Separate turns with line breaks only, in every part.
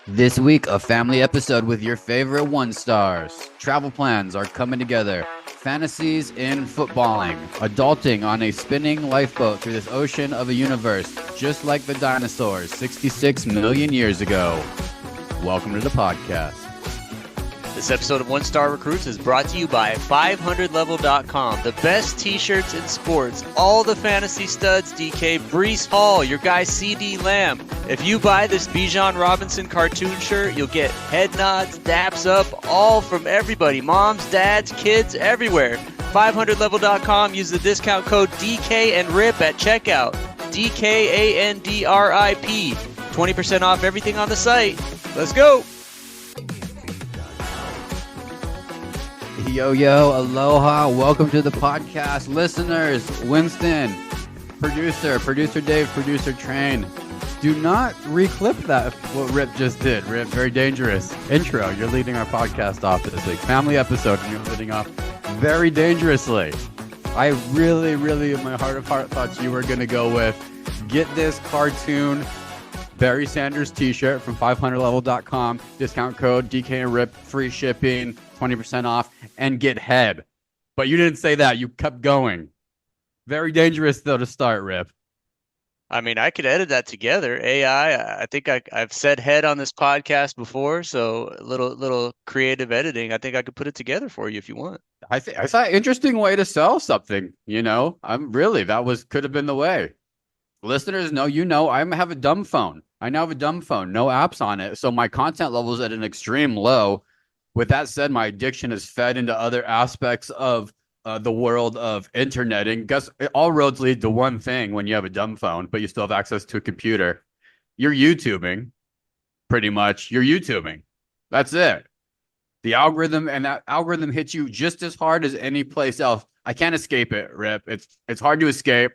This week, a family episode with your favorite one stars. Travel plans are coming together. Fantasies in footballing. Adulting on a spinning lifeboat through this ocean of a universe, just like the dinosaurs 66 million years ago. Welcome to the podcast.
This episode of One Star Recruits is brought to you by 500level.com. The best t-shirts in sports. All the fantasy studs, DK. Breece Hall, your guy CD Lamb. If you buy this Bijan Robinson cartoon shirt, you'll get head nods, daps up, all from everybody. Moms, dads, kids, everywhere. 500level.com. Use the discount code DK and RIP at checkout. DKANDRIP. 20% off everything on the site. Let's go.
Yo, aloha. Welcome to the podcast. Listeners, Winston, producer Dave, producer Train. Do not reclip that, what Rip just did. Rip, very dangerous. Intro, you're leading our podcast off this week. Family episode, and you're leading off very dangerously. I really, in my heart of heart, thought you were going to go with, get this cartoon Barry Sanders t-shirt from 500level.com, discount code DK and RIP, free shipping, 20% off, and get head. But you didn't say that. You kept going. Very dangerous, though, to start, Rip.
I mean, I could edit that together. AI, I think I've said head on this podcast before, so a little creative editing. I think I could put it together for you if you want.
I thought interesting way to sell something, that could have been the way. Listeners know, I have a dumb phone. I now have a dumb phone, no apps on it. So my content level is at an extreme low. With that said, my addiction is fed into other aspects of the world of interneting. Guess all roads lead to one thing when you have a dumb phone, but you still have access to a computer. You're YouTubing, pretty much. You're YouTubing. That's it. The algorithm, and that algorithm hits you just as hard as any place else. I can't escape it, Rip. It's hard to escape.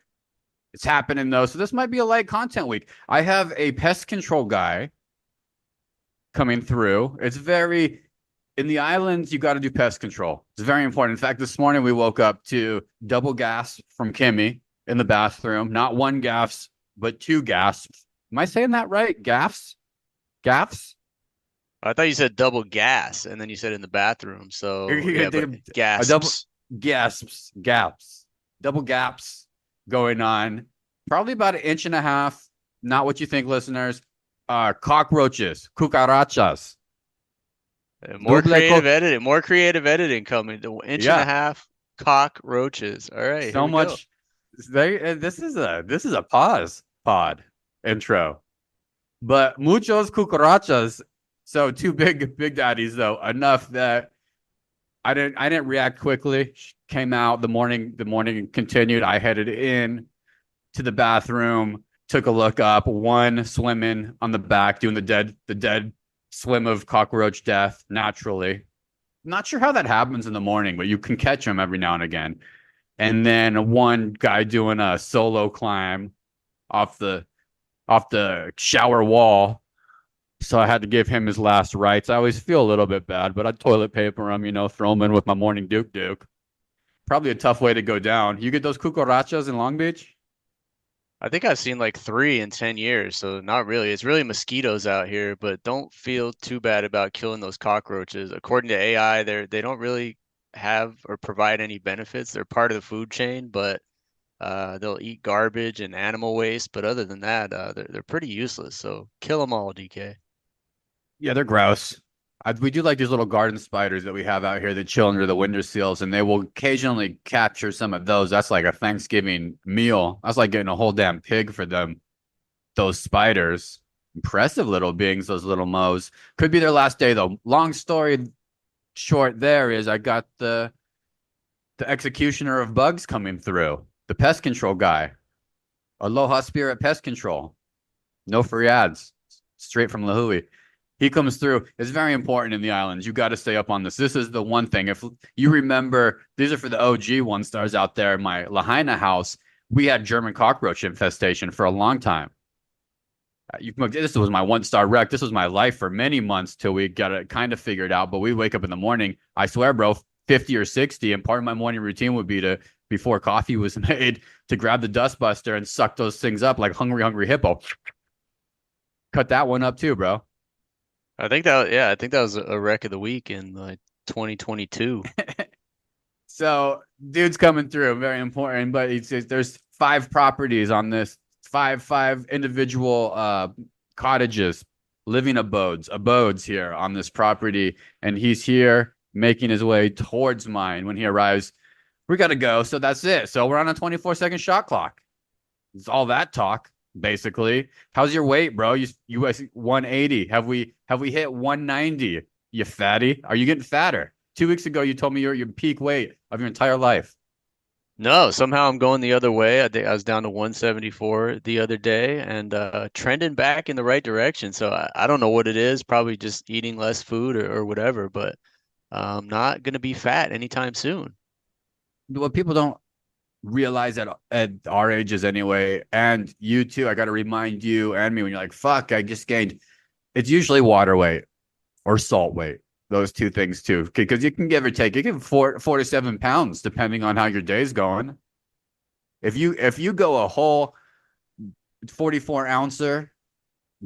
It's happening, though. So this might be a light content week. I have a pest control guy coming through. In the islands, you got to do pest control. It's very important. In fact, this morning we woke up to double gasp from Kimmy in the bathroom. Not one gasp, but two gasps. Am I saying that right? Gaffs? Gaffs?
I thought you said double gas, and then you said in the bathroom. So yeah, but gasps.
Double gasps. Gaps. Double gaps going on. Probably about 1.5 inches. Not what you think, listeners. Cockroaches. Cucarachas.
More creative editing coming. The 1.5 cockroaches. All right.
So much. This is a pod intro, but muchos cucarachas. So two big daddies though. Enough that I didn't react quickly. Came out the morning continued. I headed in to the bathroom. Took a look up. One swimming on the back, doing the dead swim of cockroach death naturally. Not sure how that happens in the morning, but you can catch them every now and again. And then one guy doing a solo climb off the shower wall. So I had to give him his last rites. I always feel a little bit bad, but I toilet paper him, throw him in with my morning Duke. Probably a tough way to go down. You get those cucarachas in Long Beach?
I think I've seen like 3 in 10 years, so not really. It's really mosquitoes out here, but don't feel too bad about killing those cockroaches. According to AI, they don't really have or provide any benefits. They're part of the food chain, but they'll eat garbage and animal waste. But other than that, they're pretty useless. So kill them all, DK.
Yeah, they're gross. We do like these little garden spiders that we have out here that chill under the windowsills, and they will occasionally capture some of those. That's like a Thanksgiving meal. That's like getting a whole damn pig for them. Those spiders, impressive little beings, those little moles. Could be their last day though. Long story short, there is I got the executioner of bugs coming through, the pest control guy. Aloha Spirit Pest Control. No free ads, straight from Lahui. He comes through. It's very important in the islands. You got to stay up on this. This is the one thing. If you remember, these are for the OG one stars out there. In my Lahaina house, we had German cockroach infestation for a long time. This was my 1-star wreck. This was my life for many months till we got it kind of figured out. But we wake up in the morning, I swear, bro, 50 or 60. And part of my morning routine would be to, before coffee was made, to grab the dustbuster and suck those things up like hungry hippo. Cut that one up too, bro.
I think that was a wreck of the week in like 2022.
So dude's coming through, very important. But he says there's 5 properties on this, five individual cottages, living abodes here on this property, and he's here making his way towards mine. When he arrives, we gotta go. So that's it. So we're on a 24-second shot clock. It's all that talk, basically. How's your weight, bro? You US 180. Have we hit 190? You fatty? Are you getting fatter? 2 weeks ago, you told me you're at your peak weight of your entire life.
No, somehow I'm going the other way. I think I was down to 174 the other day and trending back in the right direction. So I don't know what it is, probably just eating less food or whatever, but I'm not going to be fat anytime soon.
What people don't realize at our ages anyway, and you too, I got to remind you and me when you're like, fuck, I just gained. It's usually water weight or salt weight. Those two things too, because you can give or take. You can 4 to 7 pounds depending on how your day's going. If you go a whole 44 ouncer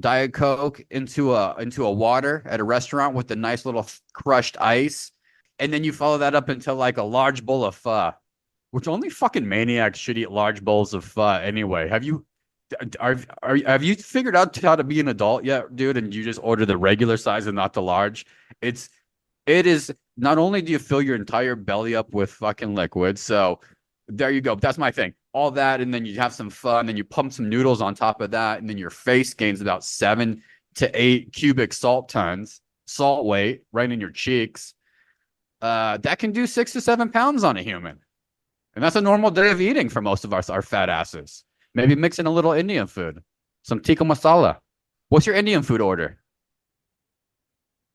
Diet Coke into a water at a restaurant with a nice little crushed ice, and then you follow that up into like a large bowl of pho, which only fucking maniacs should eat large bowls of pho anyway. Have you figured out how to be an adult yet, dude? And you just order the regular size and not the large? It's it is not only do you fill your entire belly up with fucking liquid, so there you go. That's my thing. All that, and then you have some fun, then you pump some noodles on top of that, and then your face gains about 7 to 8 cubic salt weight right in your cheeks. That can do 6 to 7 pounds on a human. And that's a normal day of eating for most of our fat asses. Maybe mix in a little Indian food, some tikka masala. What's your Indian food order?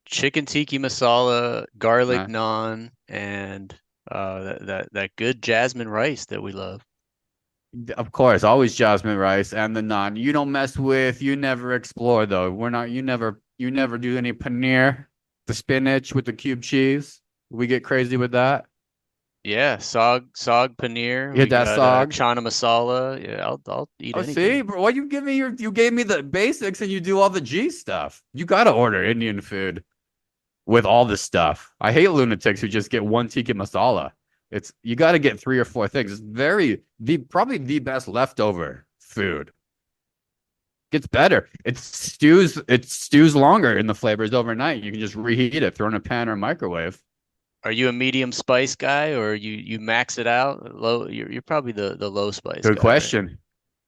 Chicken tiki masala, garlic
Uh,
naan, and that good jasmine rice that we love.
of course, always jasmine rice and the naan. You don't mess with. You never explore though. We're not. You never do any paneer, the spinach with the cube cheese. We get crazy with that.
Yeah, sog paneer.
You hit
We
that
got
sog.
chana masala. Yeah, I'll eat
Oh, see,
anything.
bro, why you gave me the basics and you do all the G stuff. You gotta order Indian food with all the stuff. I hate lunatics who just get one tikka masala. It's you got to get 3 or 4 things. It's probably the best leftover food. Gets better. It stews longer in the flavors overnight. You can just reheat it, throw in a pan or microwave.
Are you a medium spice guy or you max it out? Low, you're probably the low spice
Good
guy, right?
question.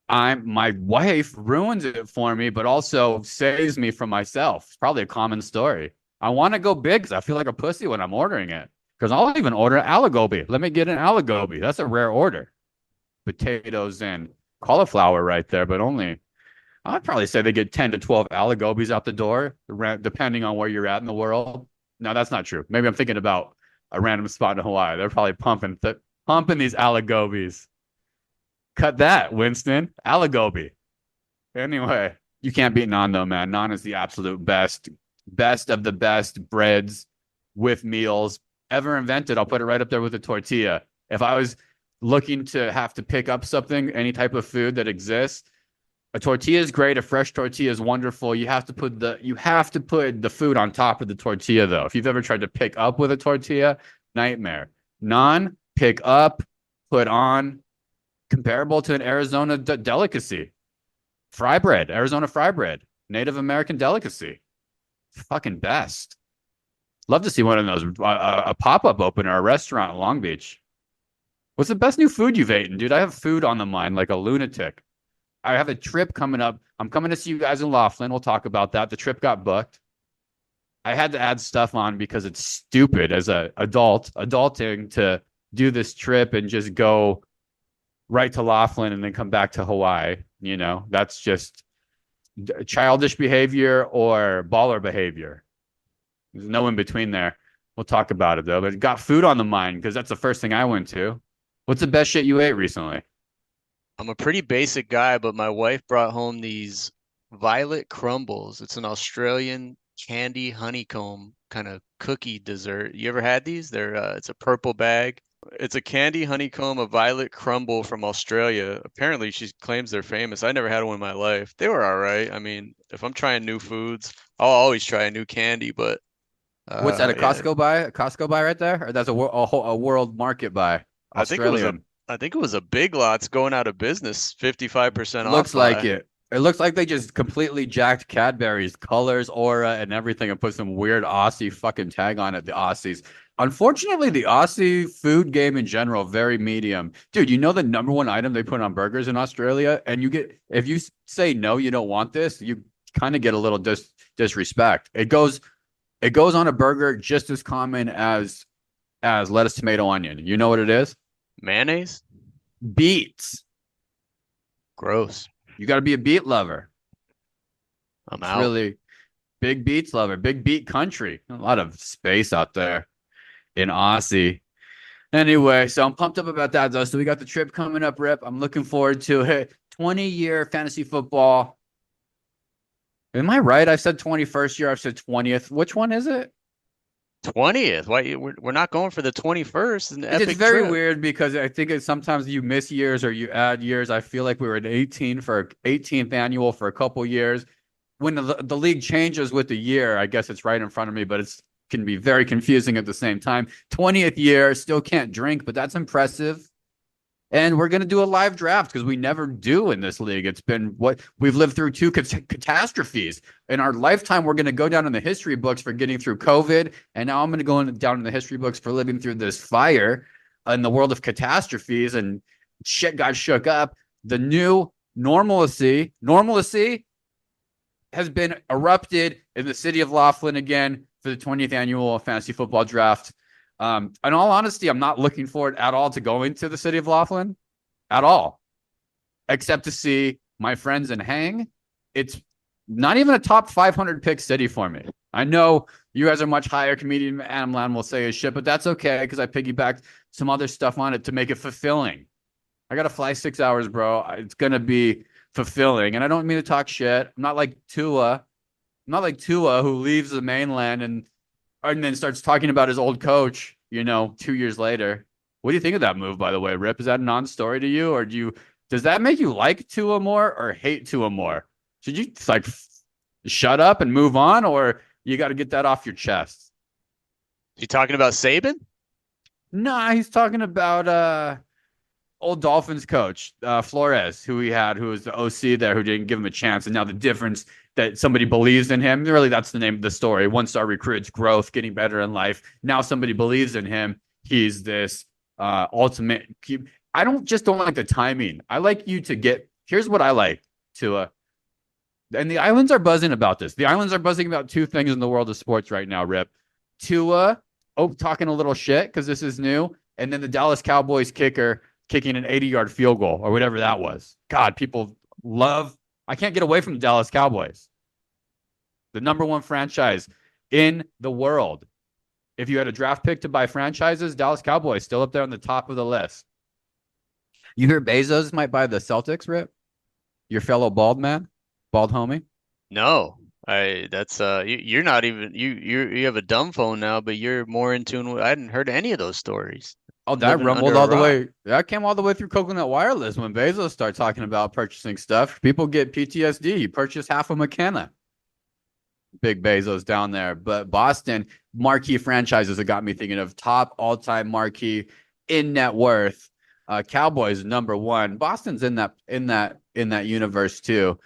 My wife ruins it for me, but also saves me from myself. It's probably a common story. I want to go big because I feel like a pussy when I'm ordering it. Because I'll even order aligobi. Let me get an aligobi. That's a rare order. Potatoes and cauliflower right there, but only I'd probably say they get 10 to 12 aligobis out the door, depending on where you're at in the world. No, that's not true. Maybe I'm thinking about a random spot in Hawaii. They're probably pumping these aligobis. Cut that, Winston. Aligobi. Anyway, you can't beat naan though, man. Naan is the absolute best of the best breads with meals ever invented. I'll put it right up there with a tortilla. If I was looking to have to pick up something, any type of food that exists, a tortilla is great. A fresh tortilla is wonderful. You have to put the food on top of the tortilla though. If you've ever tried to pick up with a tortilla, nightmare. Naan, pick up, put on, comparable to an Arizona delicacy. Fry bread, Arizona fry bread, Native American delicacy. Fucking best. Love to see one of those, a pop up open or a restaurant in Long Beach. What's the best new food you've eaten, dude? I have food on the mind like a lunatic. I have a trip coming up. I'm coming to see you guys in Laughlin. We'll talk about that. The trip got booked. I had to add stuff on because it's stupid as a adulting to do this trip and just go right to Laughlin and then come back to Hawaii. That's just childish behavior or baller behavior. There's no in between there. We'll talk about it though. But got food on the mind because that's the first thing I went to. What's the best shit you ate recently?
I'm a pretty basic guy, but my wife brought home these violet crumbles. It's an Australian candy honeycomb kind of cookie dessert. You ever had these? It's a purple bag. It's a candy honeycomb, a violet crumble from Australia. Apparently, she claims they're famous. I never had one in my life. They were all right. I mean, if I'm trying new foods, I'll always try a new candy. But
What's that? A
yeah,
Costco buy? A Costco buy right there, or that's a world market buy?
I think it was a,
Australian.
I think it was a Big Lots going out of business, 55% off
Looks like
by.
it. It looks like they just completely jacked Cadbury's colors, aura, and everything, and put some weird Aussie fucking tag on it. The Aussies. Unfortunately, the Aussie food game in general very medium. Dude, you know the number one item they put on burgers in Australia, and you get if you say no, you don't want this, you kind of get a little disrespect. It goes on a burger just as common as lettuce, tomato, onion. You know what it is?
Mayonnaise?
Beets.
Gross.
You got to be a beet lover.
I'm
It's
out.
really big beets lover, big beet country. A lot of space out there in Aussie. Anyway, so I'm pumped up about that though. So we got the trip coming up, Rip. I'm looking forward to it. 20-year fantasy football. Am I right? I said 21st year. I've said 20th. Which one is it?
20th. Why we're not going for the 21st? An
It's
epic
very
trip.
weird because I think sometimes you miss years or you add years. I feel like we were at 18 for 18th annual for a couple years. When the league changes with the year, I guess it's right in front of me, but it's can be very confusing at the same time. 20th year, still can't drink, but that's impressive. And we're going to do a live draft because we never do in this league. It's been what we've lived through two catastrophes in our lifetime. We're going to go down in the history books for getting through COVID. And now I'm going to go down in the history books for living through this fire in the world of catastrophes, and shit got shook up. The new normalcy has been erupted in the city of Laughlin again for the 20th annual fantasy football draft. In all honesty, I'm not looking forward at all to going to the city of Laughlin at all, except to see my friends and hang. It's not even a top 500 pick city for me. I know you guys are much higher. Comedian Adam Land will say his shit, but that's okay because I piggybacked some other stuff on it to make it fulfilling. I got to fly 6 hours, bro. It's going to be fulfilling. And I don't mean to talk shit. I'm not like Tua. I'm not like Tua who leaves the mainland and then starts talking about his old coach, 2 years later. What do you think of that move, by the way, Rip? Is that a non-story to you, or does that make you like Tua more or hate Tua more? Should you like shut up and move on, or you got to get that off your chest?
You talking about Saban?
Nah, he's talking about old Dolphins coach Flores, who was the OC there, who didn't give him a chance, and now the difference that somebody believes in him. Really, that's the name of the story. One-star recruits, growth, getting better in life. Now somebody believes in him. He's this ultimate. I don't like the timing. I like you to get. Here's what I like, Tua. And the islands are buzzing about this. The islands are buzzing about two things in the world of sports right now, Rip. Tua, talking a little shit because this is new. And then the Dallas Cowboys kicker kicking an 80-yard field goal or whatever that was. God, people love. I can't get away from the Dallas Cowboys. The number one franchise in the world. If you had a draft pick to buy franchises, Dallas Cowboys still up there on the top of the list. You hear Bezos might buy the Celtics, Rip? Your fellow bald man? Bald homie?
No. That's you're not even you have a dumb phone now, but you're more in tune with I hadn't heard any of those stories.
Oh, that
Living
rumbled
under a
all the
rock.
way. That came all the way through Coconut Wireless when Bezos started talking about purchasing stuff. People get PTSD. He purchased half of McKenna. Big Bezos down there. But Boston, marquee franchises that got me thinking of top all-time marquee in net worth. Cowboys number one. Boston's in that universe too.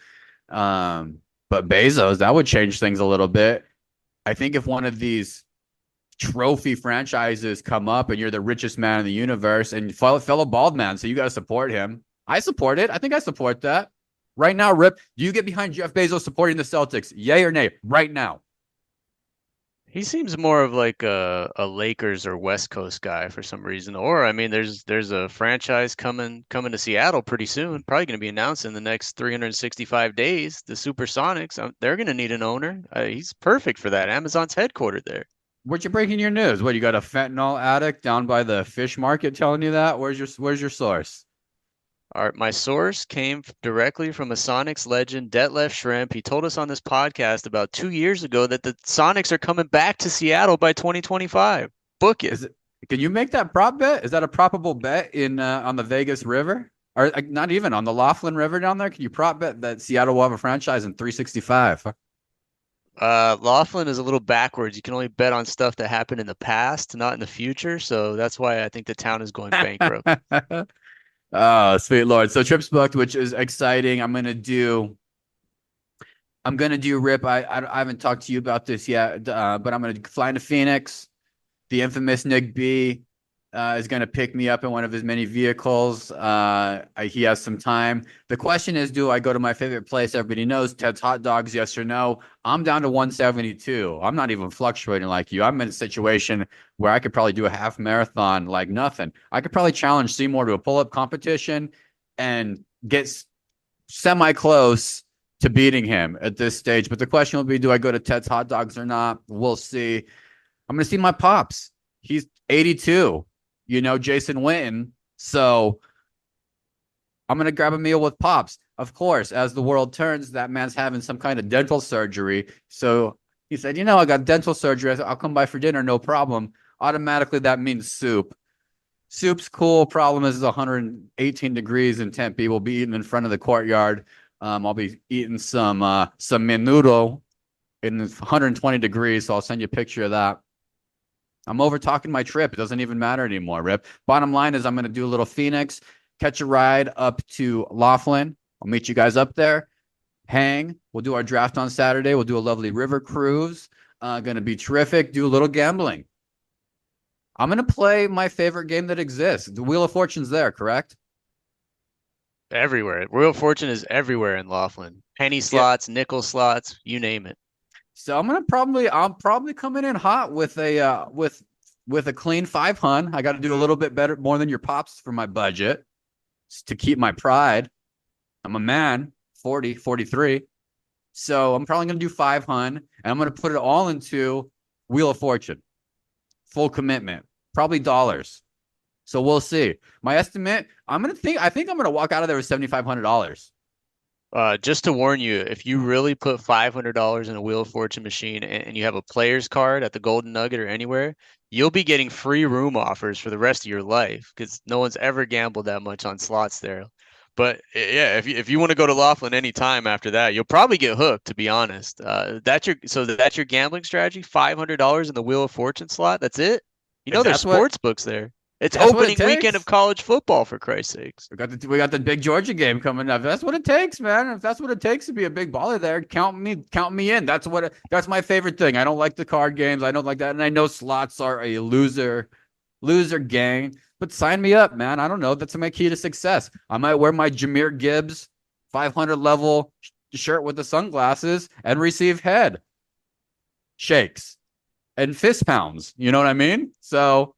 But Bezos, that would change things a little bit. I think if one of these trophy franchises come up and you're the richest man in the universe and fellow bald man, so you got to support him. I support it. I think I support that. Right now, Rip, do you get behind Jeff Bezos supporting the Celtics? Yay or nay? Right now.
He seems more of like a Lakers or West Coast guy for some reason. Or I mean, there's a franchise coming to Seattle pretty soon. Probably going to be announced in the next 365 days. The Supersonics. They're going to need an owner. He's perfect for that. Amazon's headquartered there.
Where'd you breaking your news? What, you got a fentanyl addict down by the fish market telling you that? Where's your source?
My source came directly from a Sonics legend, Detlef Shrimp. He told us on this podcast about 2 years ago that the Sonics are coming back to Seattle by 2025. Book it.
Can you make that prop bet? Is that a probable bet in on the Vegas River? Or not even on the Laughlin River down there? Can you prop bet that Seattle will have a franchise in 365?
Laughlin is a little backwards. You can only bet on stuff that happened in the past, not in the future. So that's why I think the town is going bankrupt.
Oh, sweet Lord. So trips booked, which is exciting. I'm gonna do Rip. I haven't talked to you about this yet, but I'm gonna fly into Phoenix. The infamous Nick B is going to pick me up in one of his many vehicles. He has some time. The question is, do I go to my favorite place? Everybody knows Ted's Hot Dogs, yes or no? I'm down to 172. I'm not even fluctuating like you. I'm in a situation where I could probably do a half marathon like nothing. I could probably challenge Seymour to a pull-up competition and get semi close to beating him at this stage. But the question will be, do I go to Ted's Hot Dogs or not? We'll see. I'm going to see my pops. He's 82, Jason Witten. So I'm going to grab a meal with pops. Of course, as the world turns, that man's having some kind of dental surgery. So he said, I got dental surgery. I said, I'll come by for dinner. No problem. Automatically, that means soup. Soup's cool. Problem is, it's 118 degrees in Tempe. We'll be eating in front of the courtyard. I'll be eating some menudo in 120 degrees. So I'll send you a picture of that. I'm over talking my trip. It doesn't even matter anymore, Rip. Bottom line is I'm going to do a little Phoenix, catch a ride up to Laughlin. I'll meet you guys up there. Hang. We'll do our draft on Saturday. We'll do a lovely river cruise. Going to be terrific. Do a little gambling. I'm going to play my favorite game that exists. The Wheel of Fortune's there, correct?
Everywhere. Wheel of Fortune is everywhere in Laughlin. Penny slots, nickel slots, you name it.
So I'm probably coming in hot with a clean 500. I got to do a little bit better, more than your pops for my budget to keep my pride. I'm a man, 40, 43. So I'm probably going to do 500 and I'm going to put it all into Wheel of Fortune. Full commitment, probably dollars. So we'll see. My estimate, I think I'm going to walk out of there with $7,500.
Just to warn you, if you really put $500 in a Wheel of Fortune machine and you have a player's card at the Golden Nugget or anywhere, you'll be getting free room offers for the rest of your life because no one's ever gambled that much on slots there. But yeah, if you want to go to Laughlin anytime after that, you'll probably get hooked, to be honest. That's your gambling strategy, $500 in the Wheel of Fortune slot. That's it. There's sports books there. It's opening weekend of college football, for Christ's sakes.
We got the big Georgia game coming up. That's what it takes, man. If that's what it takes to be a big baller there, count me in. That's my favorite thing. I don't like the card games. I don't like that. And I know slots are a loser gang, but sign me up, man. I don't know. That's my key to success. I might wear my Jahmyr Gibbs 500 level shirt with the sunglasses and receive head shakes and fist pounds. You know what I mean? So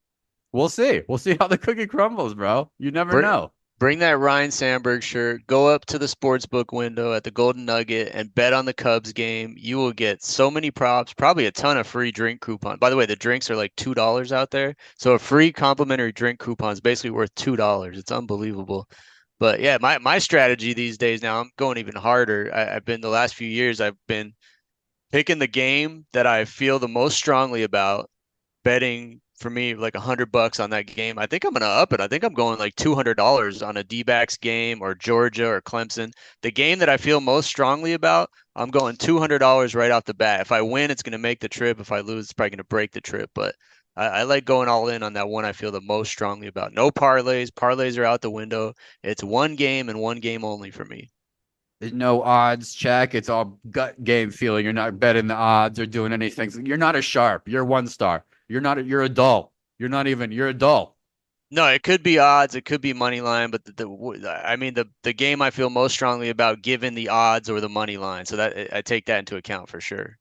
we'll see. We'll see how the cookie crumbles, bro. You never know.
Bring that Ryan Sandberg shirt. Go up to the sportsbook window at the Golden Nugget and bet on the Cubs game. You will get so many props, probably a ton of free drink coupon. By the way, the drinks are like $2 out there. So a free complimentary drink coupon is basically worth $2. It's unbelievable. But yeah, my strategy these days now, I'm going even harder. I've been the last few years, I've been picking the game that I feel the most strongly about, betting for me like $100 on that game. I think I'm gonna up it. I think I'm going like $200 on a D-backs game or Georgia or Clemson. The game that I feel most strongly about, I'm going $200 right off the bat. If I win, it's gonna make the trip. If I lose, it's probably gonna break the trip. But I like going all in on that one I feel the most strongly about. No parlays. Parlays are out the window. It's one game and one game only for me.
There's no odds check. It's all gut game feeling. You're not betting the odds or doing anything. You're not a sharp. You're 1 star. You're adult. You're adult.
No, it could be odds, it could be money line, but the game I feel most strongly about given the odds or the money line. So that I take that into account for sure.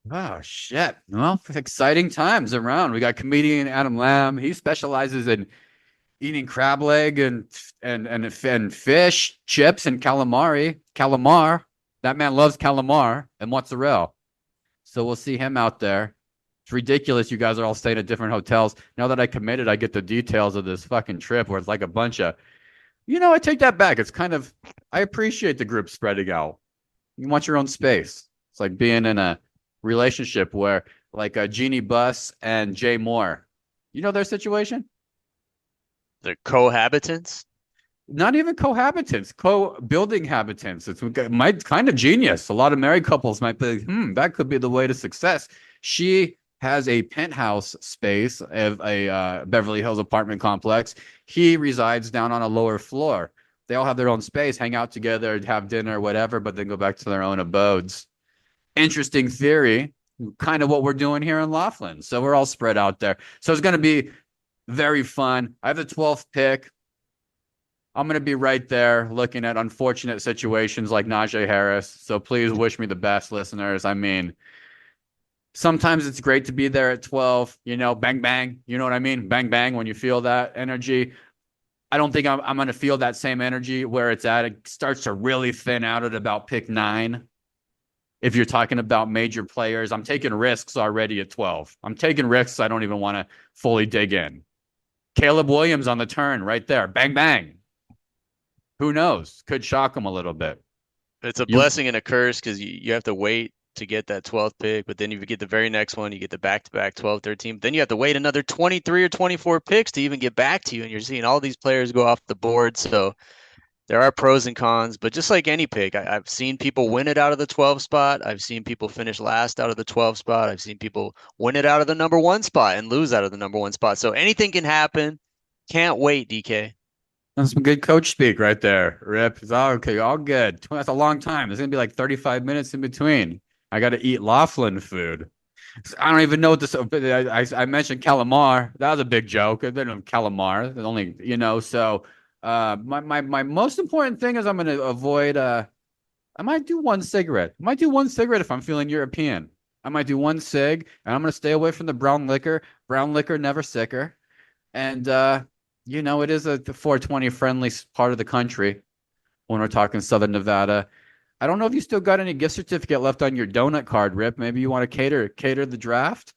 Oh shit. Well, exciting times around. We got comedian Adam Lamb. He specializes in eating crab leg and fish, chips, and calamar. That man loves calamar and mozzarella. So we'll see him out there. It's ridiculous. You guys are all staying at different hotels. Now that I committed, I get the details of this fucking trip where it's like a bunch of, I take that back. It's kind of, I appreciate the group spreading out. You want your own space. It's like being in a relationship where like Jeannie Buss and Jay Moore, You know their situation?
The cohabitants.
Not even cohabitants, co-building habitants. It's might kind of genius. A lot of married couples might be, that could be the way to success. She has a penthouse space of a Beverly Hills apartment complex. He resides down on a lower floor. They all have their own space, hang out together, have dinner, whatever, but then go back to their own abodes. Interesting theory, kind of what we're doing here in Laughlin. So we're all spread out there. So it's going to be very fun. I have the 12th pick. I'm going to be right there looking at unfortunate situations like Najee Harris. So please wish me the best, listeners. I mean, sometimes it's great to be there at 12, bang, bang. You know what I mean? Bang, bang when you feel that energy. I don't think I'm going to feel that same energy where it's at. It starts to really thin out at about pick 9. If you're talking about major players, I'm taking risks already at 12. I'm taking risks I don't even want to fully dig in. Caleb Williams on the turn right there. Bang, bang. Who knows? Could shock him a little bit.
It's a blessing and a curse because you have to wait to get that 12th pick, but then you get the very next one, you get the back-to-back 12, 13. But then you have to wait another 23 or 24 picks to even get back to you, and you're seeing all these players go off the board. So there are pros and cons, but just like any pick, I've seen people win it out of the 12 spot. I've seen people finish last out of the 12 spot. I've seen people win it out of the number 1 spot and lose out of the number 1 spot. So anything can happen. Can't wait, DK.
That's some good coach speak right there, Rip. It's all okay, all good. That's a long time. There's going to be like 35 minutes in between. I got to eat Laughlin food. I don't even know what this. I mentioned calamar. That was a big joke. I didn't know calamar. Only So my most important thing is I'm going to avoid. I might do one cigarette. I might do one cigarette if I'm feeling European. I might do one cig, and I'm going to stay away from the brown liquor. Brown liquor never sicker, and it is the 420 friendly part of the country when we're talking Southern Nevada. I don't know if you still got any gift certificate left on your donut card, Rip. Maybe you want to cater the draft.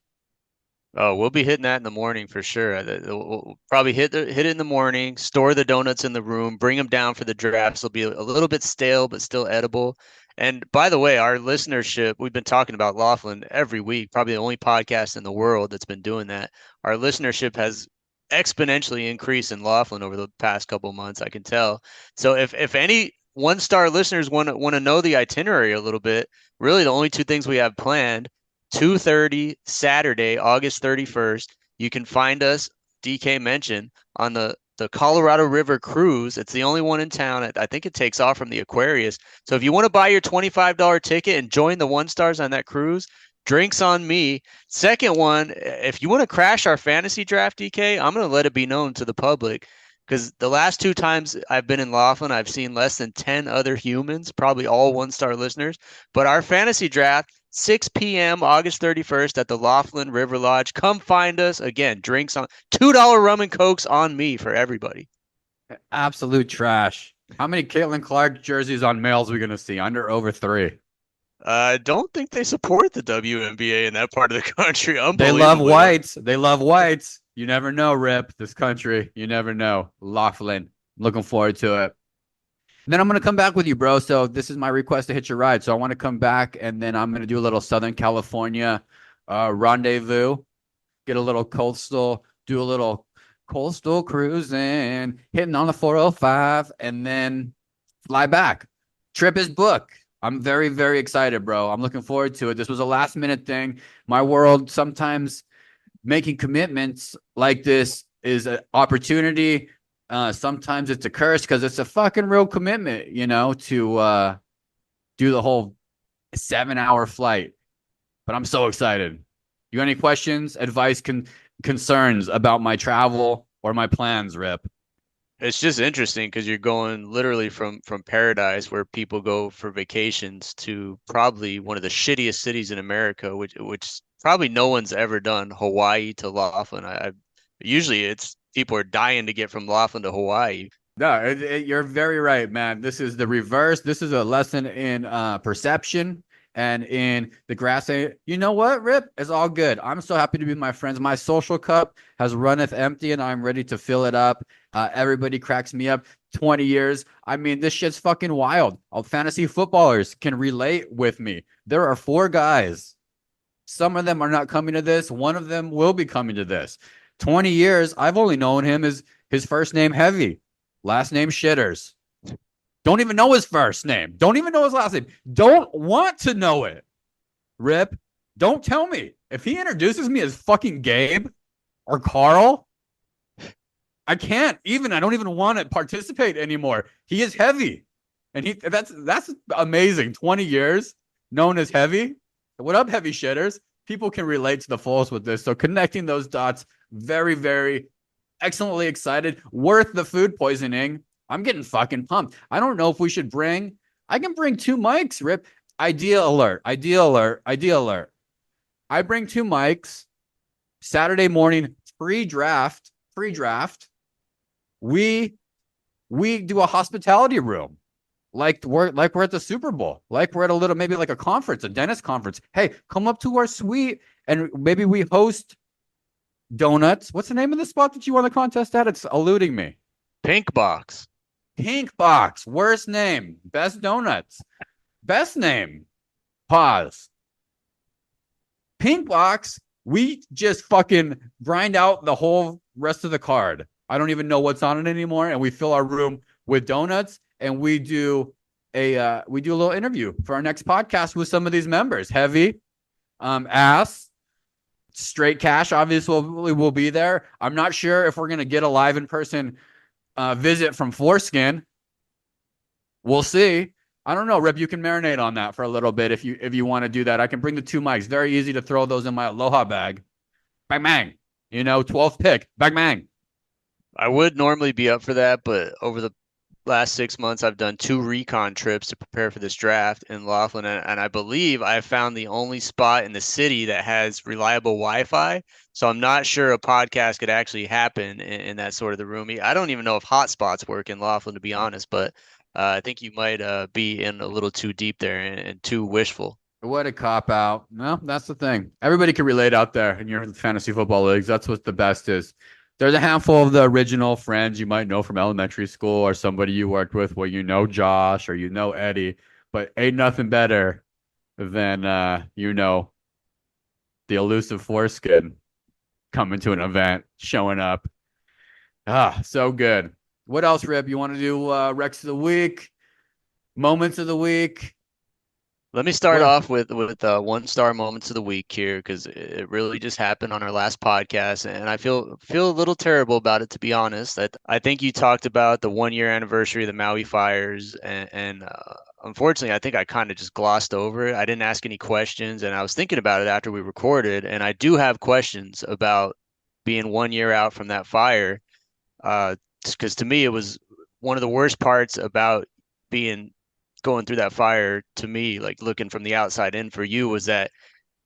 Oh, we'll be hitting that in the morning for sure. We'll probably hit it in the morning, store the donuts in the room, bring them down for the drafts. They'll be a little bit stale, but still edible. And by the way, our listenership, we've been talking about Laughlin every week, probably the only podcast in the world that's been doing that. Our listenership has exponentially increased in Laughlin over the past couple of months, I can tell. So if any one-star listeners want to know the itinerary a little bit, really the only 2 things we have planned, 2:30 Saturday, August 31st. You can find us, DK mentioned, on the Colorado River Cruise. It's the only one in town. I think it takes off from the Aquarius. So if you want to buy your $25 ticket and join the one stars on that cruise, drinks on me. Second one, if you want to crash our fantasy draft, DK, I'm going to let it be known to the public because the last 2 times I've been in Laughlin, I've seen less than 10 other humans, probably all one-star listeners. But our fantasy draft, 6 p.m. August 31st at the Laughlin River Lodge. Come find us. Again, drinks on $2 rum and cokes on me for everybody.
Absolute trash. How many Caitlin Clark jerseys on males are we going to see? Under over 3?
I don't think they support the WNBA in that part of the country.
They love whites. They love whites. You never know, Rip. This country, you never know. Laughlin. Looking forward to it. And then I'm going to come back with you, bro. So this is my request to hitch a ride. So I want to come back, and then I'm going to do a little Southern California rendezvous, get a little coastal, do a little coastal cruising, hitting on the 405, and then fly back. Trip is booked. I'm very, very excited, bro. I'm looking forward to it. This was a last minute thing. My world, sometimes making commitments like this is an opportunity. Sometimes it's a curse because it's a fucking real commitment, to do the whole 7-hour flight. But I'm so excited. You got any questions, advice, concerns about my travel or my plans, Rip?
It's just interesting because you're going literally from paradise where people go for vacations to probably one of the shittiest cities in America, which probably no one's ever done, Hawaii to Laughlin. Usually it's people are dying to get from Laughlin to Hawaii.
No, you're very right, man. This is the reverse. This is a lesson in perception and in the grass. You know what, Rip? It's all good. I'm so happy to be with my friends. My social cup has runneth empty, and I'm ready to fill it up. Everybody cracks me up. 20 years. I mean, this shit's fucking wild. All fantasy footballers can relate with me. There are 4 guys. Some of them are not coming to this. One of them will be coming to this. 20 years. I've only known him as his first name Heavy, last name Shitters. Don't even know his first name. Don't even know his last name. Don't want to know it. Rip, don't tell me. If he introduces me as fucking Gabe or Carl, I can't even. I don't even want to participate anymore. He is Heavy. And that's amazing. 20 years known as Heavy. What up, Heavy Shitters? People can relate to the fullest with this. So connecting those dots, very, very excellently excited. Worth the food poisoning. I'm getting fucking pumped. I don't know if we should I can bring 2 mics, Rip. Idea alert. I bring 2 mics. Saturday morning, pre-draft. We do a hospitality room. Like we're at the Super Bowl, like we're at a little, maybe like a conference, a dentist conference. Hey, come up to our suite and maybe we host donuts. What's the name of the spot that you won the contest at? It's eluding me.
Pink Box.
Pink Box. Worst name. Best donuts. Best name. Pause. Pink Box. We just fucking grind out the whole rest of the card. I don't even know what's on it anymore. And we fill our room with donuts. And we do a little interview for our next podcast with some of these members. Heavy, Ass, Straight Cash obviously will be there. I'm not sure if we're gonna get a live in person visit from Foreskin. We'll see. I don't know, Rip. You can marinate on that for a little bit if you want to do that. I can bring the 2 mics. Very easy to throw those in my Aloha bag. Bang bang. 12th pick. Bang bang.
I would normally be up for that, but over the last 6 months, I've done 2 recon trips to prepare for this draft in Laughlin, and I believe I found the only spot in the city that has reliable Wi-Fi. So I'm not sure a podcast could actually happen in that sort of the room. I don't even know if hotspots work in Laughlin, to be honest, but I think you might be in a little too deep there and too wishful.
What a cop out. No, that's the thing. Everybody can relate out there in your fantasy football leagues. That's what the best is. There's a handful of the original friends you might know from elementary school or somebody you worked with where Josh or Eddie, but ain't nothing better than the elusive Foreskin coming to an event, showing up. So good. What else, Rip? You want to do Rex of the Week? Moments of the Week?
Let me start off with 1-star moments of the week here, because it really just happened on our last podcast, and I feel a little terrible about it, to be honest. I think you talked about the 1-year anniversary of the Maui fires, and unfortunately, I think I kind of just glossed over it. I didn't ask any questions, and I was thinking about it after we recorded, and I do have questions about being 1 year out from that fire, because to me, it was one of the worst parts about going through that fire, to me, like looking from the outside in for you, was that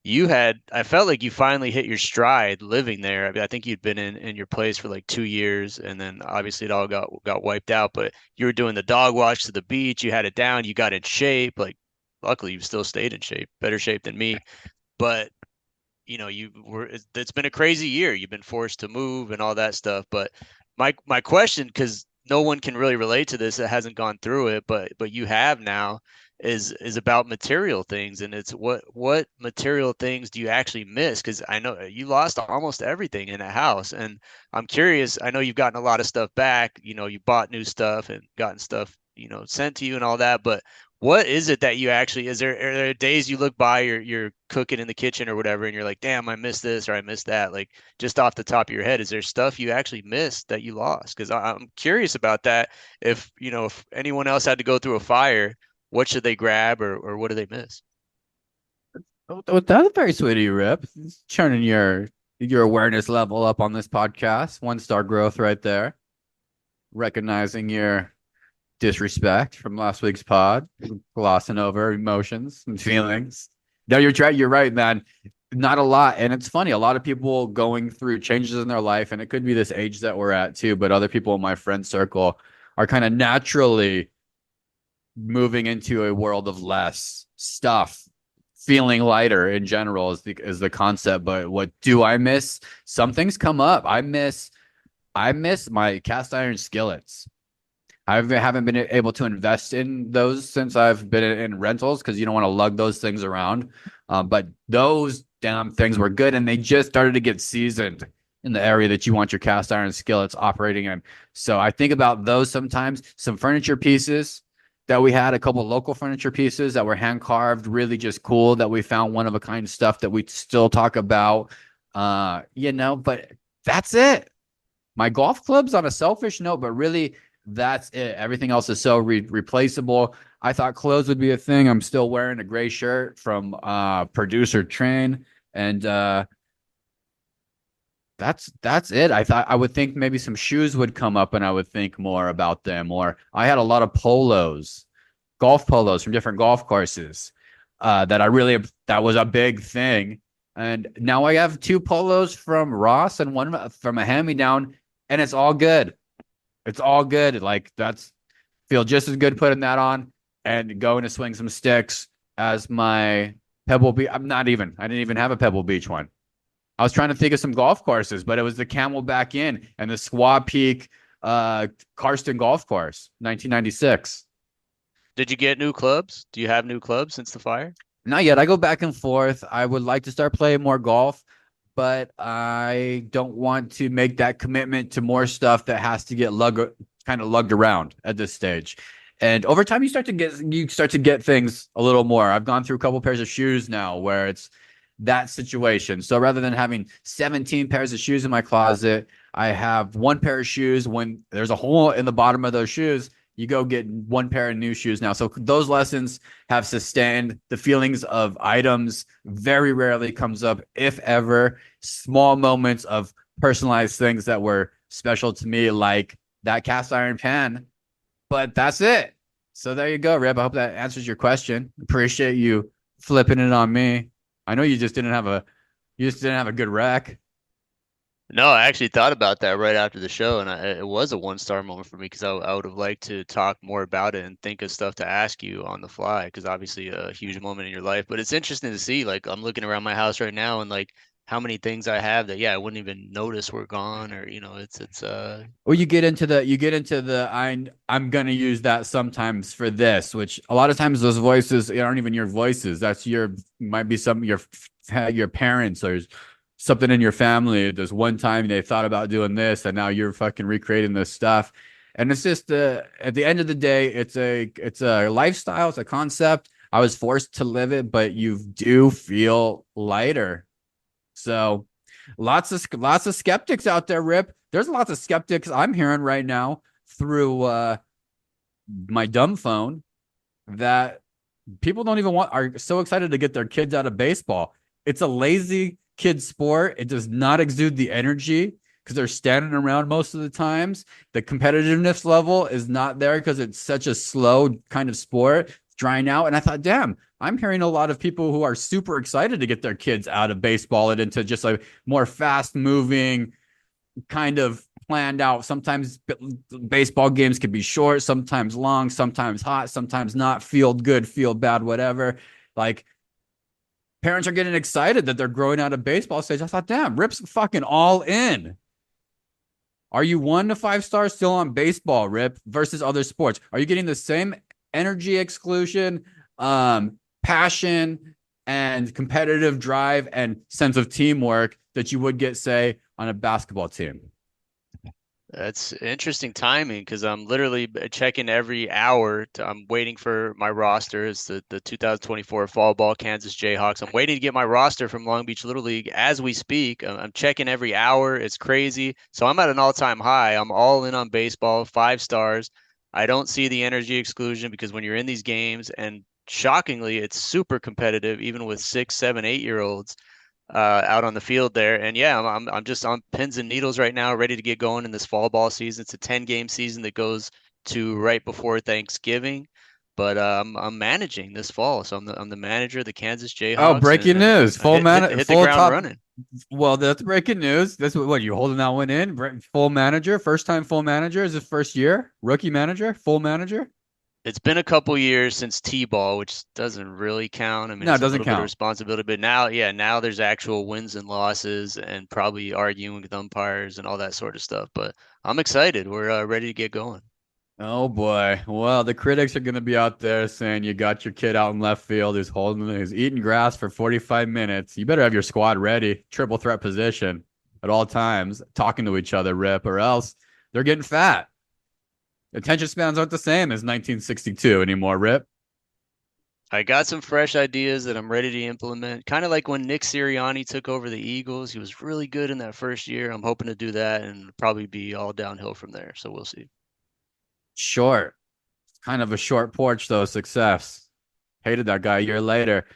I felt like you finally hit your stride living there. I mean, I think you'd been in your place for like 2 years, and then obviously it all got wiped out, but you were doing the dog watch to the beach. You had it down. You got in shape. Like, luckily you've still stayed in shape, better shape than me. But it's been a crazy year. You've been forced to move and all that stuff. But my question, because no one can really relate to this that hasn't gone through it, but you have now, is about material things, and it's what material things do you actually miss? Because I know you lost almost everything in a house, and I'm curious. I know you've gotten a lot of stuff back. You bought new stuff and gotten stuff sent to you and all that, but what is it that you actually, are there days you look by, you're cooking in the kitchen or whatever, and you're like, damn, I missed this or I missed that? Like, just off the top of your head, is there stuff you actually missed that you lost? Because I'm curious about that. If anyone else had to go through a fire, what should they grab, or what do they miss?
That's very sweet of you, Rip. Turning your awareness level up on this podcast. 1-star growth right there. Recognizing your disrespect from last week's pod, glossing over emotions and feelings. No, you're right, man. Not a lot. And it's funny, a lot of people going through changes in their life, and it could be this age that we're at too, but other people in my friend circle are kind of naturally moving into a world of less stuff, feeling lighter in general is the concept. But what do I miss? Some things come up. I miss my cast iron skillets. I haven't been able to invest in those since I've been in rentals, because you don't want to lug those things around. But those damn things were good, and they just started to get seasoned in the area that you want your cast iron skillets operating in. So I think about those sometimes. Some furniture pieces that we had, a couple local furniture pieces that were hand carved, really just cool, that we found one of a kind stuff that we still talk about. But that's it. My golf clubs on a selfish note, but really that's it. Everything else is so replaceable. I thought clothes would be a thing. I'm still wearing a gray shirt from producer Train, and that's it. I thought I would think maybe some shoes would come up and I would think more about them. Or I had a lot of polos, golf polos from different golf courses that was a big thing. And now I have two polos from Ross and one from a hand-me-down, and it's all good. It's all good. Like that's feel just as good putting that on and going to swing some sticks as my Pebble Beach. I didn't even have a Pebble Beach one. I was trying to think of some golf courses, but it was the Camelback Inn and the Squaw Peak Karsten Golf Course, 1996.
Did you get new clubs? Do you have new clubs since the fire?
Not yet. I go back and forth. I would like to start playing more golf, but I don't want to make that commitment to more stuff that has to get kind of lugged around at this stage. And over time, you start to get things a little more. I've gone through a couple pairs of shoes now where it's that situation. So rather than having 17 pairs of shoes in my closet, I have one pair of shoes. When there's a hole in the bottom of those shoes, you go get one pair of new shoes now. So those lessons have sustained. The feelings of items very rarely comes up, if ever. Small moments of personalized things that were special to me, like that cast iron pan. But that's it. So there you go, Rip. I hope that answers your question. Appreciate you flipping it on me. I know you just didn't have a good rack.
No, I actually thought about that right after the show, and it was a 1-star moment for me because I would have liked to talk more about it and think of stuff to ask you on the fly because obviously a huge moment in your life. But it's interesting to see, like I'm looking around my house right now and like how many things I have that I wouldn't even notice were gone, or it's
Or you get into the I'm gonna use that sometimes for this, which a lot of times those voices aren't even your voices. That's might be some your parents or something in your family. There's one time they thought about doing this, and now you're fucking recreating this stuff. And it's just at the end of the day, it's a lifestyle, it's a concept. I was forced to live it, but you do feel lighter. So lots of skeptics out there, Rip. There's lots of skeptics I'm hearing right now through my dumb phone that people are so excited to get their kids out of baseball. It's a lazy kid sport. It does not exude the energy because they're standing around most of the times. The competitiveness level is not there because it's such a slow kind of sport. It's drying out. And I thought, damn, I'm hearing a lot of people who are super excited to get their kids out of baseball and into just a more fast moving kind of planned out. Sometimes baseball games can be short, sometimes long, sometimes hot, sometimes not. Feel good, feel bad, whatever. Like parents are getting excited that they're growing out of baseball stage. I thought, damn, Rip's fucking all in. Are you 1 to 5 stars still on baseball, Rip, versus other sports? Are you getting the same energy exclusion, passion, and competitive drive and sense of teamwork that you would get, say, on a basketball team?
That's interesting timing because I'm literally checking every hour. I'm waiting for my roster. It's the 2024 Fall Ball Kansas Jayhawks. I'm waiting to get my roster from Long Beach Little League as we speak. I'm checking every hour. It's crazy. So I'm at an all-time high. I'm all in on baseball, 5 stars. I don't see the energy exclusion because when you're in these games, and shockingly, it's super competitive, even with 6, 7, 8-year-olds. Out on the field there. And yeah, I'm just on pins and needles right now, ready to get going in this fall ball season. It's a 10-game season that goes to right before Thanksgiving. But I'm managing this fall, so I'm the manager of the Kansas Jayhawks.
Oh, breaking news!
Hit the ground running.
Well, that's breaking news. That's what you holding that one in. Full manager, first time full manager. Is it first year? Rookie manager, full manager.
It's been a couple years since T-ball, which doesn't really count. I mean,
No, it
it's a
doesn't
little bit of
count.
responsibility, but now there's actual wins and losses and probably arguing with umpires and all that sort of stuff. But I'm excited. We're ready to get going.
Oh boy. Well, the critics are going to be out there saying you got your kid out in left field who's eating grass for 45 minutes. You better have your squad ready. Triple threat position. at all times, talking to each other, Rip, or else they're getting fat. Attention spans aren't the same as 1962 anymore, Rip.
I got some fresh ideas that I'm ready to implement. Kind of like when Nick Sirianni took over the Eagles. He was really good in that first year. I'm hoping to do that and probably be all downhill from there. So we'll see.
Short. Kind of a short porch, though, success. Hated that guy a year later.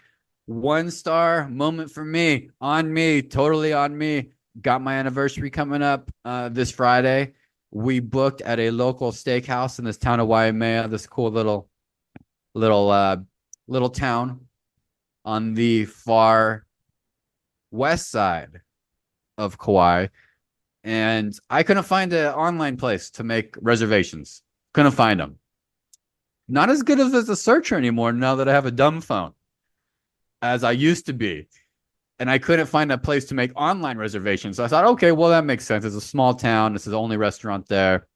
1-star moment for me. On me. Totally on me. Got my anniversary coming up this Friday. We booked at a local steakhouse in this town of Waimea, this cool little town on the far west side of Kauai. And I couldn't find an online place to make reservations. Couldn't find them. Not as good as a searcher anymore now that I have a dumb phone as I used to be. And I couldn't find a place to make online reservations. So I thought, okay, well, that makes sense. It's a small town. This is the only restaurant there.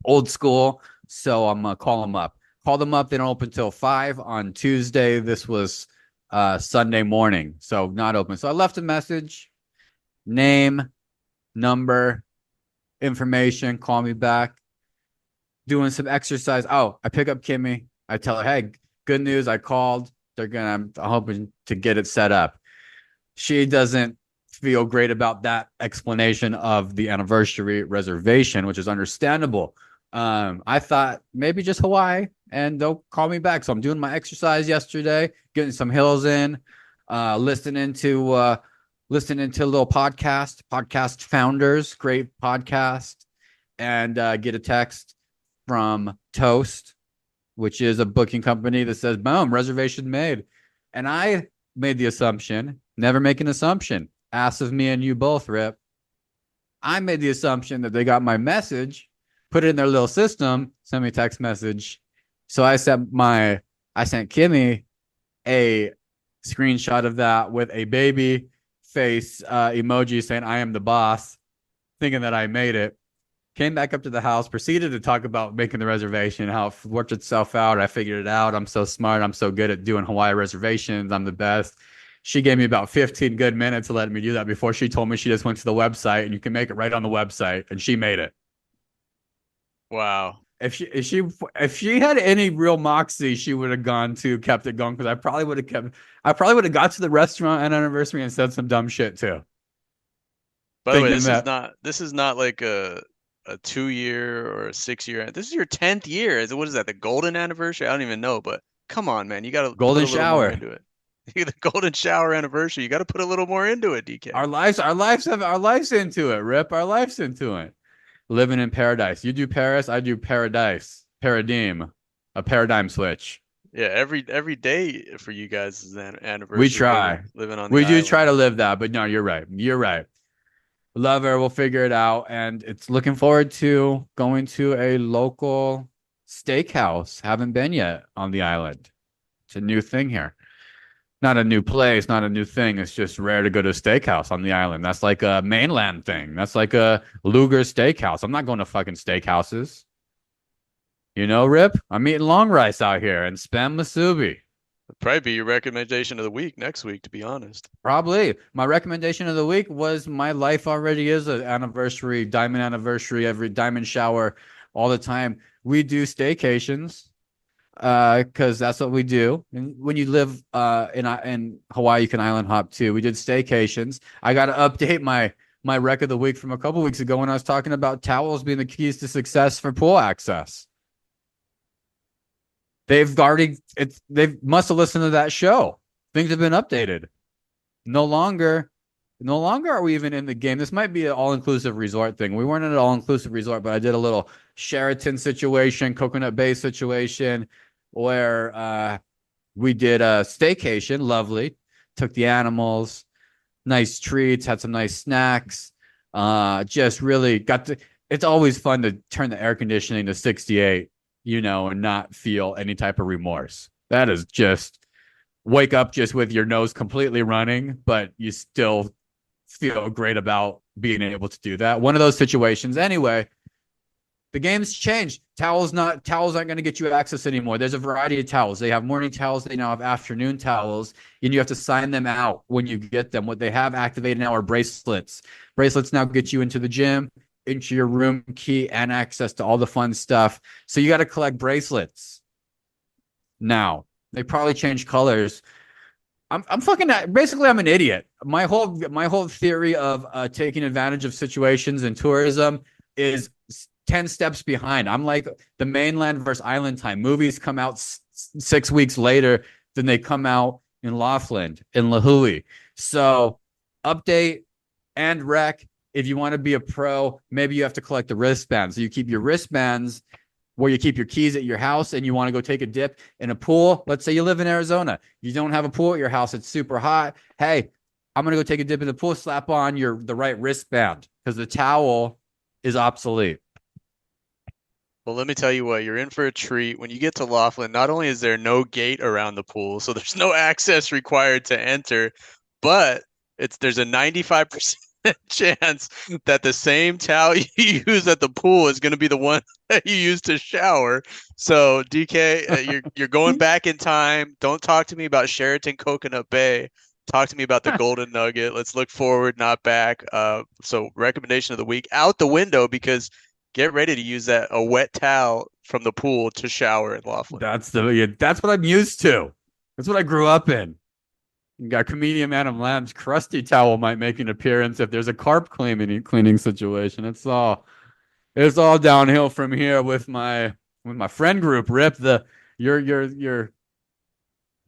Old school. So I'm going to call them up. Call them up. They don't open till 5 on Tuesday. This was Sunday morning. So not open. So I left a message. Name, number, information. Call me back. Doing some exercise. Oh, I pick up Kimmy. I tell her, hey, good news. I called. I'm hoping to get it set up. She doesn't feel great about that explanation of the anniversary reservation, which is understandable. I thought maybe just Hawaii and they'll call me back. So I'm doing my exercise yesterday, getting some hills in, listening to a little podcast founders, great podcast, and get a text from Toast, which is a booking company that says, boom, reservation made. And I made the assumption, never make an assumption. Ass of me and you both, Rip. I made the assumption that they got my message, put it in their little system, sent me a text message. So I sent Kimmy a screenshot of that with a baby face emoji saying, I am the boss, thinking that I made it. Came back up to the house, proceeded to talk about making the reservation, how it worked itself out. I figured it out. I'm so smart. I'm so good at doing Hawaii reservations. I'm the best. She gave me about 15 good minutes to let me do that before she told me she just went to the website and you can make it right on the website. And she made it.
Wow.
If she had any real moxie, she would have kept it going, because I probably would have got to the restaurant at anniversary and said some dumb shit too.
By the way, this is not like a 2-year or a 6-year. This is your 10th year. What is that? The golden anniversary? I don't even know, but come on, man. You got to
golden shower
into it. The golden shower anniversary. You got to put a little more into it, DK.
Our lives into it, Rip. Our lives into it. Living in paradise. You do Paris, I do paradise. Paradigm. A paradigm switch.
Yeah, every day for you guys is an anniversary.
We try.
Living on
we do try to live that, but no, you're right. Love her. We'll figure it out. And it's looking forward to going to a local steakhouse. Haven't been yet on the island. It's a new thing here. Not a new place, not a new thing. It's just rare to go to a steakhouse on the island. That's like a mainland thing. That's like a Luger steakhouse. I'm not going to fucking steakhouses. You know, Rip? I'm eating long rice out here and spam musubi.
It'd probably be your recommendation of the week next week, to be honest.
Probably. My recommendation of the week was my life already is an anniversary, diamond anniversary, every diamond shower all the time. We do staycations because that's what we do. And when you live in Hawaii, you can island hop too. We did staycations. I got to update my rec of the week from a couple weeks ago when I was talking about towels being the keys to success for pool access. They must have listened to that show. Things have been updated. No longer are we even in the game. This might be an all-inclusive resort thing. We weren't in an all-inclusive resort, but I did a little Sheraton situation, Coconut Bay situation, where we did a staycation. Lovely. Took the animals, nice treats, had some nice snacks. Just really it's always fun to turn the air conditioning to 68, and not feel any type of remorse. That is just wake up just with your nose completely running, but you still feel great about being able to do that. One of those situations. Anyway, The game's changed. Towels aren't going to get you access anymore. There's a variety of towels. They have morning towels. They now have afternoon towels, and you have to sign them out when you get them. What they have activated now are bracelets. Bracelets now get you into the gym, into your room key, and access to all the fun stuff. So you got to collect bracelets. Now they probably change colors. I'm fucking basically I'm an idiot. My whole theory of taking advantage of situations in tourism is 10 steps behind. I'm like the mainland versus island time. Movies come out 6 weeks later than they come out in Laughlin, in Lahui. So update and rec. If you want to be a pro, maybe you have to collect the wristbands. So you keep your wristbands where you keep your keys at your house, and you want to go take a dip in a pool. Let's say you live in Arizona. You don't have a pool at your house. It's super hot. Hey, I'm going to go take a dip in the pool. Slap on the right wristband because the towel is obsolete.
Well, let me tell you what, you're in for a treat. When you get to Laughlin, not only is there no gate around the pool, so there's no access required to enter, but there's a 95% chance that the same towel you use at the pool is going to be the one that you use to shower. So DK, you're going back in time. Don't talk to me about Sheraton Coconut Bay. Talk to me about the Golden Nugget. Let's look forward, not back. So recommendation of the week out the window, because get ready to use a wet towel from the pool to shower in Laughlin.
That's what I'm used to. That's what I grew up in. You got comedian Adam Lamb's crusty towel might make an appearance if there's a carp cleaning situation. It's all downhill from here with my friend group. Rip, you're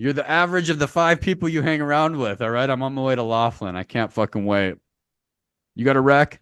the average of the 5 people you hang around with. All right, I'm on my way to Laughlin. I can't fucking wait. You got a rec?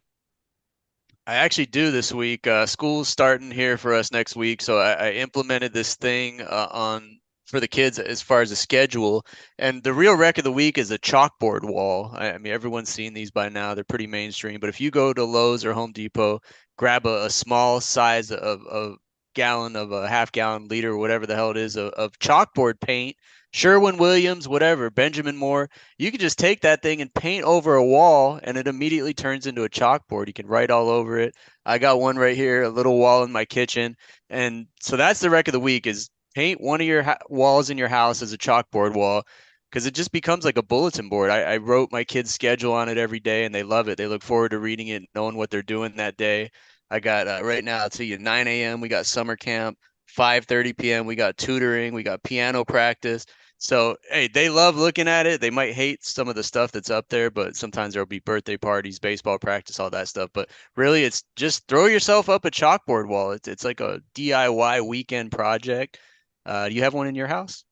I actually do this week. School's starting here for us next week, so I implemented this thing for the kids as far as a schedule. And the real rec of the week is a chalkboard wall. I mean, everyone's seen these by now. They're pretty mainstream. But if you go to Lowe's or Home Depot, grab a small size of gallon, of a half gallon, liter, whatever the hell it is, of chalkboard paint, Sherwin-Williams, whatever, Benjamin Moore, you can just take that thing and paint over a wall, and it immediately turns into a chalkboard. You can write all over it. I got one right here, a little wall in my kitchen. And so that's the rec of the week, is paint one of your walls in your house as a chalkboard wall, because it just becomes like a bulletin board. I wrote my kids' schedule on it every day, and they love it. They look forward to reading it, knowing what they're doing that day. I got right now, I'll tell you, 9 a.m. we got summer camp, 5:30 p.m. we got tutoring, we got piano practice. So, hey, they love looking at it. They might hate some of the stuff that's up there, but sometimes there'll be birthday parties, baseball practice, all that stuff. But really, it's just throw yourself up a chalkboard wall. It's like a DIY weekend project. Do you have one in your house?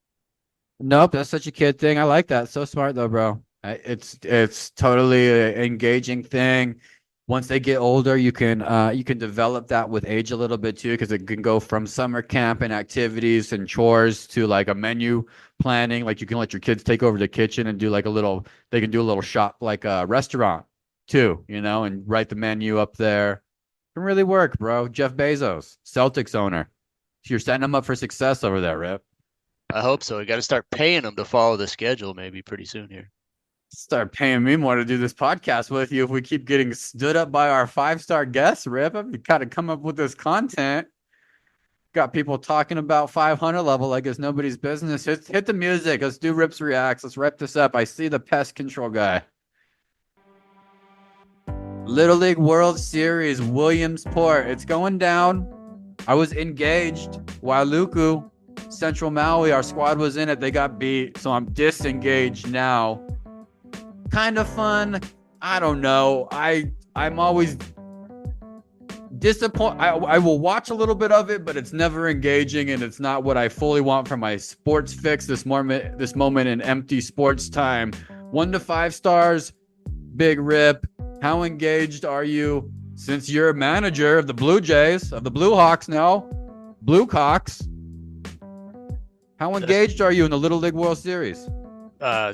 Nope, that's such a kid thing. I like that. So smart though, bro. It's totally an engaging thing. Once they get older, you can develop that with age a little bit too, because it can go from summer camp and activities and chores to like a menu planning. Like you can let your kids take over the kitchen and do like they can do a little shop, like a restaurant too, and write the menu up there. It can really work, bro. Jeff Bezos, Celtics owner. You're setting them up for success over there, Rip.
I hope so. You got to start paying them to follow the schedule maybe pretty soon here.
Start paying me more to do this podcast with you if we keep getting stood up by our 5-star guests, Rip. I've got to come up with this content. Got people talking about 500 level like it's nobody's business. Hit the music. Let's do Rips Reacts. Let's wrap this up. I see the pest control guy. Little League World Series, Williamsport. It's going down. I was engaged. Wailuku, Central Maui, our squad was in it. They got beat, so I'm disengaged now. Kind of fun. I don't know. I'm always disappointed. I will watch a little bit of it, but it's never engaging, and it's not what I fully want for my sports fix this moment in empty sports time. 1 to 5 stars. Big Rip. How engaged are you? Since you're a manager of the Blue Jays, of the Blue Hawks now, Blue Cocks, how engaged are you in the Little League World Series?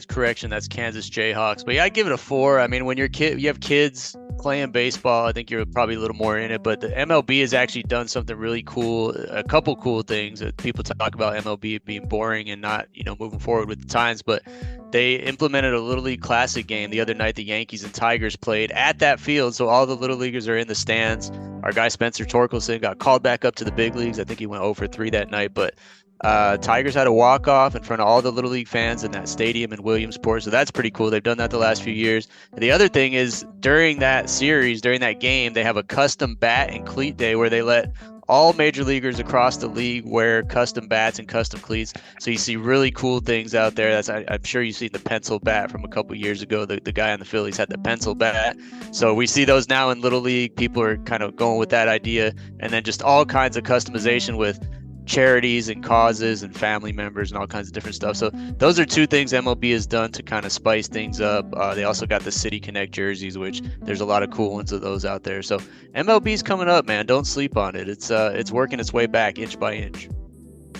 Correction, that's Kansas Jayhawks. But yeah, I'd give it a 4. I mean, when you have kids playing baseball, I think you're probably a little more in it. But the MLB has actually done something really cool, a couple cool things. That people talk about MLB being boring and not, moving forward with the times. But they implemented a Little League Classic game the other night. The Yankees and Tigers played at that field, so all the Little Leaguers are in the stands. Our guy Spencer Torkelson got called back up to the big leagues. I think he went 0 for 3 that night, but Tigers had a walk-off in front of all the Little League fans in that stadium in Williamsport, so that's pretty cool. They've done that the last few years. And the other thing is, during that series, during that game, they have a custom bat and cleat day where they let all major leaguers across the league wear custom bats and custom cleats. So you see really cool things out there. I'm sure you've seen the pencil bat from a couple years ago. The guy on the Phillies had the pencil bat. So we see those now in Little League. People are kind of going with that idea. And then just all kinds of customization with charities and causes and family members and all kinds of different stuff. So those are two things MLB has done to kind of spice things up. They also got the City Connect jerseys, which there's a lot of cool ones of those out there. So MLB's coming up, man. Don't sleep on it. It's working its way back inch by inch.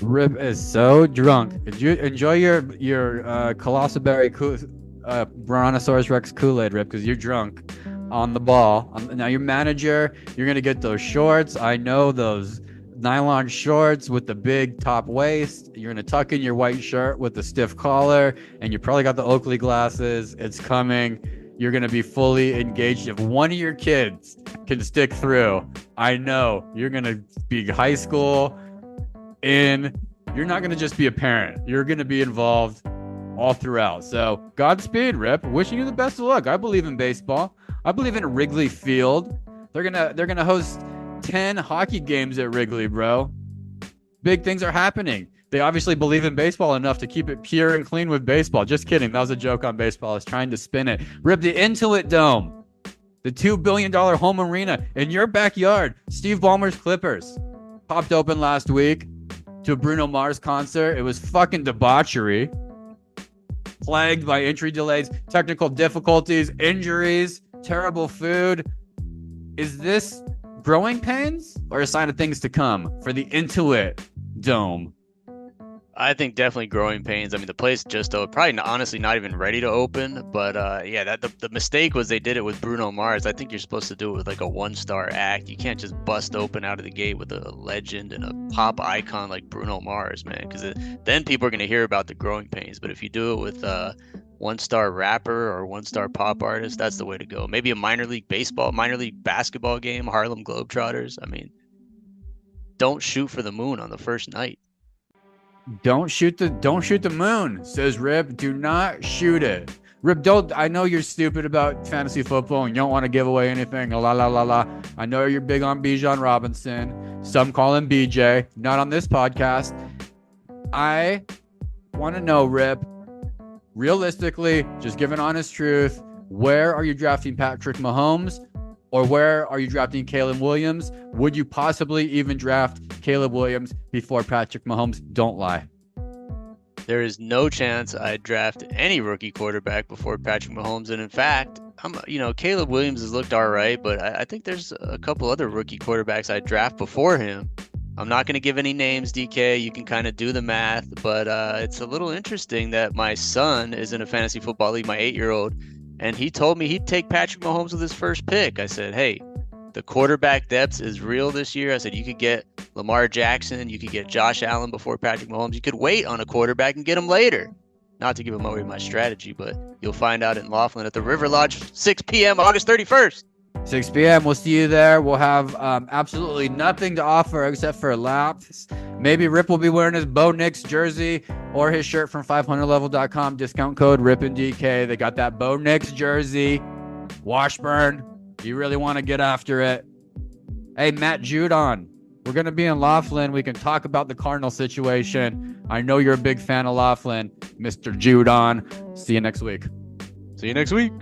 Rip is so drunk. Did you enjoy your Colossal Berry Brontosaurus Rex Kool-Aid, Rip? Because you're drunk on the ball. Now your manager, you're gonna get those shorts. I know those nylon shorts with the big top waist. You're gonna tuck in your white shirt with the stiff collar, and you probably got the Oakley glasses. It's coming. You're gonna be fully engaged. If one of your kids can stick through, I know you're gonna be high school in. You're not gonna just be a parent. You're gonna be involved all throughout. So Godspeed, Rip. Wishing you the best of luck. I believe in baseball. I believe in Wrigley Field. They're gonna host 10 hockey games at Wrigley, bro. Big things are happening. They obviously believe in baseball enough to keep it pure and clean with baseball. Just kidding. That was a joke on baseball. I was trying to spin it. Rip, the Intuit Dome, the $2 billion home arena in your backyard. Steve Ballmer's Clippers popped open last week to a Bruno Mars concert. It was fucking debauchery. Plagued by entry delays, technical difficulties, injuries, terrible food. Is this growing pains or a sign of things to come for the Intuit Dome?
I think definitely growing pains. I mean, the place just probably honestly not even ready to open. But yeah, the mistake was they did it with Bruno Mars. I think you're supposed to do it with like a one-star act. You can't just bust open out of the gate with a legend and a pop icon like Bruno Mars, man. Because then people are going to hear about the growing pains. But if you do it with one-star rapper or one-star pop artist, that's the way to go. Maybe a minor league basketball game, Harlem Globetrotters. I mean, don't shoot for the moon on the first night.
Don't shoot the moon, says Rip. Do not shoot it. Rip, I know you're stupid about fantasy football and you don't want to give away anything. La la la la. I know you're big on Bijan Robinson. Some call him BJ. Not on this podcast. I want to know, Rip, realistically, just give an honest truth. Where are you drafting Patrick Mahomes? Or where are you drafting Caleb Williams? Would you possibly even draft Caleb Williams before Patrick Mahomes? Don't lie.
There is no chance I'd draft any rookie quarterback before Patrick Mahomes. And in fact, Caleb Williams has looked all right, but I think there's a couple other rookie quarterbacks I'd draft before him. I'm not going to give any names, DK. You can kind of do the math, but it's a little interesting that my son is in a fantasy football league, my 8-year-old, and he told me he'd take Patrick Mahomes with his first pick. I said, hey, the quarterback depth is real this year. I said, you could get Lamar Jackson, you could get Josh Allen before Patrick Mahomes. You could wait on a quarterback and get him later. Not to give him away my strategy, but you'll find out in Laughlin at the River Lodge, 6 p.m., August 31st.
6 p.m. We'll see you there. We'll have absolutely nothing to offer except for laps. Maybe Rip will be wearing his Bo Nix jersey or his shirt from 500level.com. Discount code RIPANDDK. They got that Bo Nix jersey. Washburn. You really want to get after it. Hey, Matt Judon. We're going to be in Laughlin. We can talk about the Cardinal situation. I know you're a big fan of Laughlin, Mr. Judon. See you next week.
See you next week.